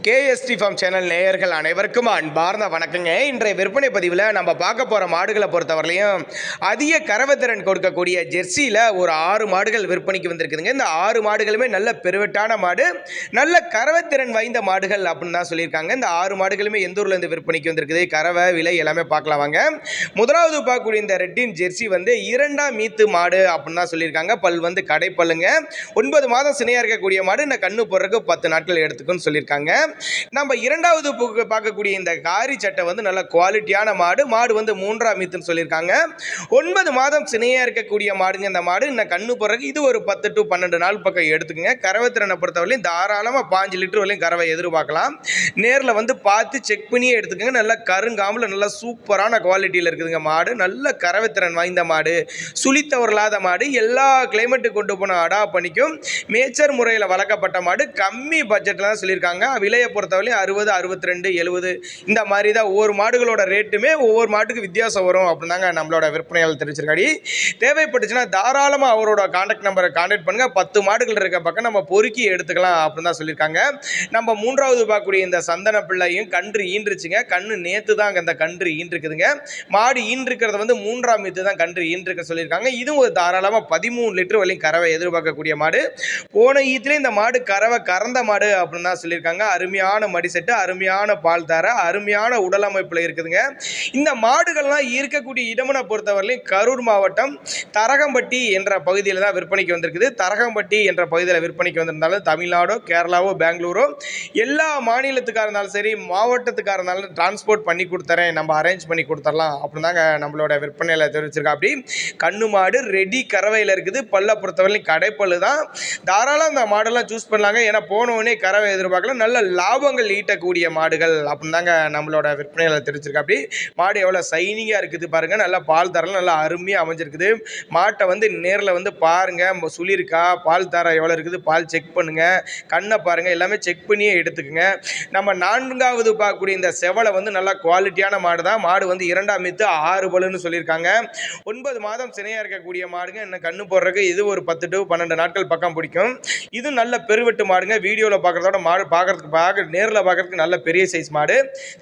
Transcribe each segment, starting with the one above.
KST form channel நேயர்கள் அனைவருக்கும் அன்பார்ந்த வணக்கங்க. இன்றைய விற்பனை பதிவில் நம்ம பார்க்க போகிற மாடுகளை பொறுத்தவரையிலையும் அதிக கறவைத்திறன் கொடுக்கக்கூடிய ஜெர்சியில் ஒரு 6 மாடுகள் விற்பனைக்கு வந்திருக்குதுங்க. இந்த 6 மாடுகளுமே நல்ல பெருவெட்டான மாடு, நல்ல கறவைத்திறன் வாய்ந்த மாடுகள் அப்படின்னு தான் சொல்லியிருக்காங்க. இந்த 6 மாடுகளுமே எந்த ஊர்லேருந்து விற்பனைக்கு வந்திருக்குது, கறவை விலை எல்லாமே பார்க்கலாம் வாங்க. முதலாவது பார்க்கக்கூடிய இந்த ரெட்டின் ஜெர்சி வந்து 2ஆம் மீத்து மாடு அப்படின்னு தான் சொல்லியிருக்காங்க. பல் வந்து கடைப்பல்லுங்க. 9 மாதம் சினையாக இருக்கக்கூடிய மாடு. இந்த கண்ணு போடுறதுக்கு 10 நாட்கள் எடுத்துக்குன்னு சொல்லியிருக்காங்க. நம்ம இரண்டாவது பார்க்கக்கூடிய இந்த காரி சட்டை வந்து நல்ல குவாலிட்டியான மாடு. மாடு வந்து 3ஆம் மீத்துன்னு சொல்லியிருக்காங்க. 9 மாதம் சினையா இருக்கக்கூடிய மாடுங்க. இந்த மாடு இன்னும் கண்ணு போடுறதுக்கு இது ஒரு 10 to 12 நாள் பக்கம் எடுத்துக்கங்க. கறவை திறனை பொறுத்தவரையிலும் தாராளமாக 5 லிட்டர் வரையும் கறவை எதிர்பார்க்கலாம். நேரில் வந்து பார்த்து செக் பண்ணியே எடுத்துக்கங்க. நல்லா கருங்காமல் நல்லா சூப்பரான குவாலிட்டியில் இருக்குதுங்க மாடு. நல்ல கறவை திறன் வாய்ந்த மாடு, சுழித்தவரலாத மாடு, எல்லா கிளைமேட்டுக்கு கொண்டு போன அடா பண்ணிக்கும். மேச்சர் முறையில் வளர்க்கப்பட்ட மாடு. கம்மி பட்ஜெட்டில் தான் சொல்லியிருக்காங்க. விலையை பொறுத்தவரையும் 60, 62, 70 இந்த மாதிரி தான் ஒவ்வொரு மாடுகளோட ரேட்டுமே ஒவ்வொரு மாட்டுக்கு வித்தியாசம் வரும் அப்படின்னு தாங்க நம்மளோட விற்பனையாளர் தெரிவிச்சிருக்காடி. தேவைப்பட்டுச்சுன்னா தாராளமாக அவரோட கான்டாக்ட் நம்பரை கான்டாக்ட் பண்ணுங்கள். 10 மாடுகள் இருக்க பக்கம் நம்ம பொறுக்கி எடுத்துக்கலாம் அப்படின்னு தான் சொல்லியிருக்காங்க. நம்ம 3வது பார்க்கக்கூடிய இந்த சந்தன பிள்ளையும் கன்று ஈன்றுச்சுங்க. கண்ணு நேற்று தான் அந்த கன்று ஈன்றுக்குதுங்க. மாடு ஈன்றுக்கிறது வந்து 3ஆம் மீத்து தான் கன்று ஈன்றுக்க சொல்லியிருக்காங்க. இதுவும் ஒரு தாராளமாக 13 லிட்டர் வரையும் கறவை எதிர்பார்க்கக்கூடிய மாடு. போன ஈத்துலேயே இந்த மாடு கறவை கறந்த மாடு அப்படின்னு தான் சொல்லியிருக்காங்க. அருமையான மடி செட்டு, அருமையான பால் தர, அருமையான உடல் அமைப்பில் இருக்குதுங்க. இந்த மாடுகள்லாம் இருக்கக்கூடிய இடமனை பொறுத்தவரையிலும் கரூர் மாவட்டம் தரகம்பட்டி என்ற பகுதியில் தான் விற்பனைக்கு வந்திருக்குது. தரகம்பட்டி என்ற பகுதியில் விற்பனைக்கு வந்திருந்தாலும் தமிழ்நாடோ, கேரளாவோ, பெங்களூரோ எல்லா மாநிலத்துக்காக இருந்தாலும் சரி, மாவட்டத்துக்காக இருந்தாலும் டிரான்ஸ்போர்ட் பண்ணி கொடுத்துறேன், நம்ம அரேஞ்ச் பண்ணி கொடுத்துடலாம் அப்படின்னு தாங்க நம்மளோட விற்பனையில் தெரிவிச்சிருக்கா. அப்படி கண்ணு மாடு ரெடி கறவையில் இருக்குது. பல்லை பொறுத்தவரையிலும் கடைப்பல்லு தான். தாராளம் அந்த மாடெல்லாம் சூஸ் பண்ணலாங்க. ஏன்னா போனவொடனே கறவை எதிர்பார்க்கலாம். நல்ல லாபங்கள் ஈட்டக்கூடிய மாடுகள் அப்படின்னு தாங்க நம்மளோட விற்பனையில் தெரிவிச்சிருக்கா. அப்படி மாடு எவ்வளோ சைனிங்காக இருக்குது பாருங்கள். நல்லா பால் தரலாம் நல்லா அருமையாக அமைஞ்சிருக்குது. மாட்டை வந்து நேரில் வந்து பாருங்கள், சுழியிருக்கா, பால் தர எவ்வளோ இருக்குது, பால் செக் பண்ணுங்கள், கண்ணை பாருங்கள், எல்லாமே செக் பண்ணியே எடுத்துக்குங்க. நம்ம 4வது பார்க்கக்கூடிய இந்த செவலை வந்து நல்லா குவாலிட்டியான மாடு தான். மாடு வந்து 2ஆம் மீத்து 6 பல்லுன்னு சொல்லியிருக்காங்க. 9 மாதம் சினையாக இருக்கக்கூடிய மாடுங்க. இன்னும் கண்ணு போடுறதுக்கு இது ஒரு 10 to 12 நாட்கள் பக்கம் பிடிக்கும். இது நல்ல பெருவெட்டு மாடுங்க. வீடியோவில் பார்க்குறதோட மாடு பார்க்குறதுக்கு நேரில் பார்க்குறதுக்கு நல்ல பெரிய சைஸ் மாடு.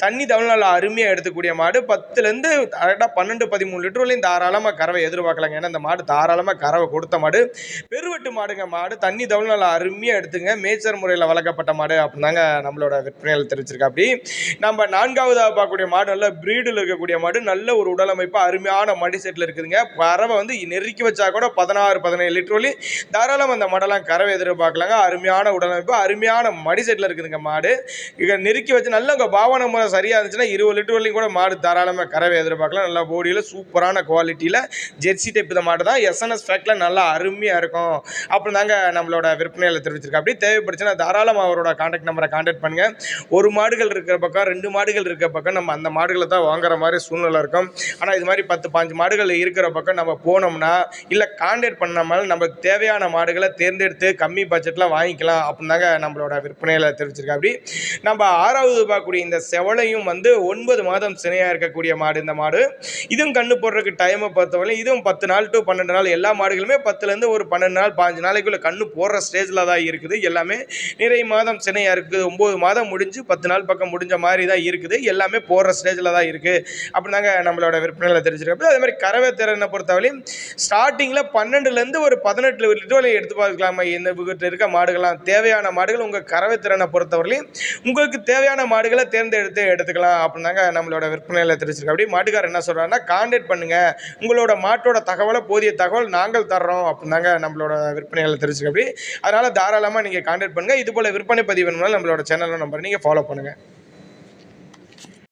தண்ணி தமிழ் நல்லா அருமையாக எடுத்துக்கூடிய மாடு. 10லேருந்து கரெக்டாக 12, 13 லிட்டர் வரையும் தாராளமாக கறவை எதிர்பார்க்கலாங்க. ஏன்னா இந்த மாடு தாராளமாக கறவை கொடுத்த மாடு. பெருவெட்டு மாடுங்க. மாடு தண்ணி தமிழ் நல்லா அருமையாக எடுத்துங்க. மேச்சர் முறையில் வளர்க்கப்பட்ட மாடு அப்படின்னாங்க நம்மளோட விற்பனையில் தெரிவிச்சிருக்கா. அப்படி நம்ம 4வதாக பார்க்கக்கூடிய மாடு நல்ல பிரீடில் இருக்கக்கூடிய மாடு. நல்ல ஒரு உடல் அமைப்பு, அருமையான மடி செட்டில் இருக்குதுங்க. கறவை வந்து நெருக்கி வச்சா கூட 16, 17 லிட்டர் வரையும் தாராளமாக அந்த மாடெல்லாம் கறவை எதிர்பார்க்கலாங்க. அருமையான உடல் அமைப்பு, அருமையான மடி செட்டில் இருக்குதுங்க மாடு. இதை நெருக்கி வச்சு நல்ல உங்கள் பாவனை முறை சரியாக இருந்துச்சுன்னா 20 லிட்டர் வரையும் கூட மாடு தாராளமாக கறவை எதிர்பார்க்கலாம். நல்லா போடியில் சூப்பரான குவாலிட்டியில் ஜெர்சி டைப் இந்த மாடு தான். எஸ்என்எஸ் ஃபேக்டில் நல்லா அருமையாக இருக்கும் அப்படின்னு தாங்க நம்மளோட விற்பனையில் தெரிவிச்சிருக்கா. அப்படி தேவைப்படுச்சுன்னா தாராளமாக அவரோட கான்டாக்ட் நம்பரை கான்டாக்ட் பண்ணுங்கள். ஒரு மாடுகள் இருக்கிற பக்கம், 2 மாடுகள் இருக்கிற பக்கம் நம்ம அந்த மாடுகளை தான் வாங்குற மாதிரி சூழ்நிலை இருக்கும். ஆனால் இது மாதிரி 10, 15 மாடுகள் இருக்கிற பக்கம் நம்ம போனோம்னா இல்லை கான்டாக்ட் பண்ணாமல் நமக்கு தேவையான மாடுகளை தேர்ந்தெடுத்து கம்மி பட்ஜெட்டில் வாங்கிக்கலாம் அப்படின்னு தாங்க நம்மளோட விற்பனையில் தெரிவிச்சிருக்கா. அப்படி நம்ம 6வது பார்க்கக்கூடிய இந்த செவலையும் வந்து 9 மாதம் சினையாக இருக்கக்கூடிய மாடு. இந்த மாடு இதுவும் கண்ணு போடுறதுக்கு டைமை பொறுத்தவரை இதுவும் 10 நாள் to 12 நாள். எல்லா மாடுகளுமே 10லேருந்து ஒரு 12 நாள் 15 நாளைக்குள்ள கண்ணு போடுற ஸ்டேஜில் தான் இருக்குது. எல்லாமே நிறைய மாதம் சினையாக இருக்குது. 9 மாதம் முடிஞ்சு 10 நாள் பக்கம் முடிஞ்ச மாதிரி தான் இருக்குது. எல்லாமே போடுற ஸ்டேஜில் தான் இருக்குது அப்படின்னாங்க நம்மளோட விற்பனையில் தெரிஞ்சிருக்கப்போ. அதே மாதிரி கறவை திறனை பொறுத்தவரையும் ஸ்டார்டிங்கில் 12லேருந்து ஒரு 18 லிட்டர் எடுத்து பார்க்கலாமா. இந்த இருக்க மாடுகள்லாம் தேவையான மாடுகள் உங்கள் கறவை திறனை பொறுத்தவரையிலும் உங்களுக்கு தேவையான மாடுகளை தேர்ந்தெடுத்து எடுத்துக்கலாம் அப்படின்னாங்க நம்மளோட விற்பனையில் தெரிஞ்சிருக்கோம். அப்படி மாட்டுக்காரர் என்ன சொல்கிறாங்கன்னா கான்டாக்ட் பண்ணுங்கள், உங்களோட மாட்டோட தகவலை போதிய தகவல் நாங்கள் தர்றோம் அப்படின்னாங்க நம்மளோட விற்பனையில் தெரிஞ்சிருக்கோம். அப்படி அதனால் தாராளமாக நீங்கள் கான்டாக்ட் பண்ணுங்கள். இது போல் விற்பனை பதிவு வேணும்னாலும் நம்மளோட சேனலில் நம்பர் நீங்கள் ஃபாலோ பண்ணுங்கள்.